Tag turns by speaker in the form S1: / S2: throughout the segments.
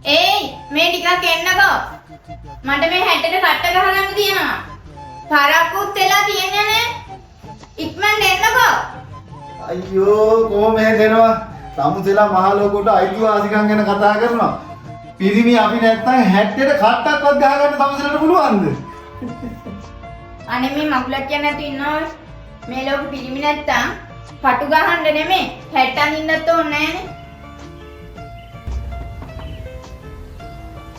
S1: ඒයි මේ ටිකක් එන්නකෝ. මට මේ හැටට කට්ට ගහගන්න තියෙනවා. පරක්කුත් වෙලා තියන්නේ නේ. ඉක්මනට එන්නකෝ.
S2: අයියෝ කොහොම දෙනවා? සමුසෙලා මහ ලෝකෝට අයිතිවාසිකම් ගැන කතා කරනවා. පිරිමි අපි නැත්තම් හැට්ටට කට්ටක්වත් ගහගන්න සමුසෙලට පුළුවන්ද?
S1: අනේ මේ මකුලක් කියන්නේ නැතු ඉන්නවා. මේ ලෝක පිරිමි නැත්තම් පටු ගහන්න නෙමෙයි හැට්ට අඳින්නත් ඕනේ නෑනේ.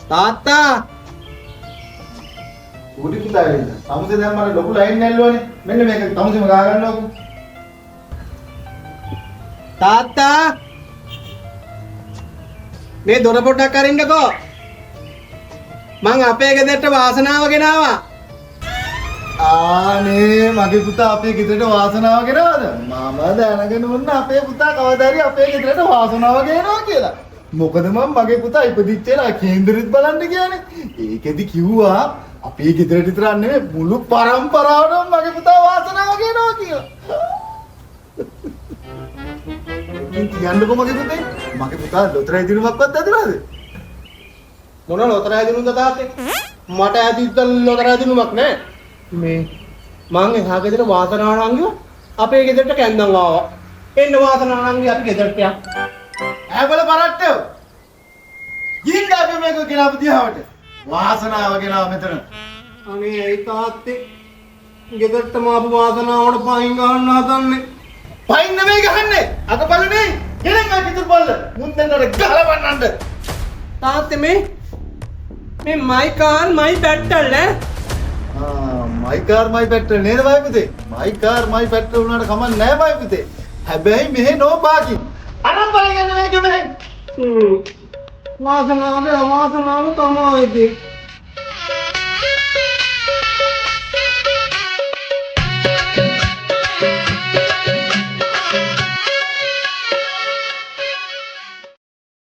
S3: තාත්තා
S2: උඩි පුතා වෙන්න. සමුසේ දැන් මට ලොකු ලයින් නැල්ලුවනේ. මෙන්න මේක සමුසෙම ගහ ගන්නකො.
S3: තාත්තා මේ දොර පොඩ්ඩක් අරින්නකෝ. මං අපේ ගෙදරට වාසනාව ගෙනාවා.
S2: ආනේ මගේ පුතා අපේ ගෙදරට වාසනාව ගෙනවද? මම දැනගෙන වුණ අපේ පුතා කවදා හරි අපේ ගෙදරට වාසනාව ගෙනවා කියලා. මොකද මම මගේ පුතා ඉපදිච්ච වෙලාව කේන්දරෙත් බලන්න ගියානේ. ඒකෙදි කිව්වා අපේ ගෙදරට විතරක් නෙමෙයි මුළු පරම්පරාවටම මගේ පුතා වාසනාව ගෙනවා කියලා. කියන්නකො මගේ පුතේ මගේ පුතා ලොතරැයි දිනුමක්වත් ඇදුණාද?
S3: මොන ලොතරැයි දිනුම්ද තාත්තේ? මට ඇදිච්ච ලොතරැයි දිනුමක් නෑ. මේ මං එහා ගෙදර වාසනාව නංගිව අපේ ගෙදරට කැන්දන් ආවා. එන්න වාසනාව නංගි අපි ගෙදරට යන්න.
S2: ඈබල පරට්ටෝ. ගිහින් අපි මේක ගෙනාපු දිහාවට. වාසනාව ගෙනාව මෙතන.
S3: අනේ ඇයි තාත්තේ ගෙදරටම ආපු වාසනාවට පයින් ගන්න හදන්නේ?
S2: පයින් නෙමෙයි ගහන්නේ. අත බල නෙයි. ගෙලෙන් ආ පිටුර බල්ල. මුන්දෙන්ට ගහලා වන්නන්න.
S3: තාත්තේ මේ මයි කාර් මයි පෙට්‍රල් ඈ.
S2: මයි කාර් මයි පෙට්‍රල් නේද බයි පුතේ? මයි කාර් මයි පෙට්‍රල් උනාට කමක් නැහැ බයි පුතේ. හැබැයි මෙහෙ නෝ පාකින්. අනම් බලගෙන මේක මෙහෙ.
S3: වාසනාව තමයි ඉතින්.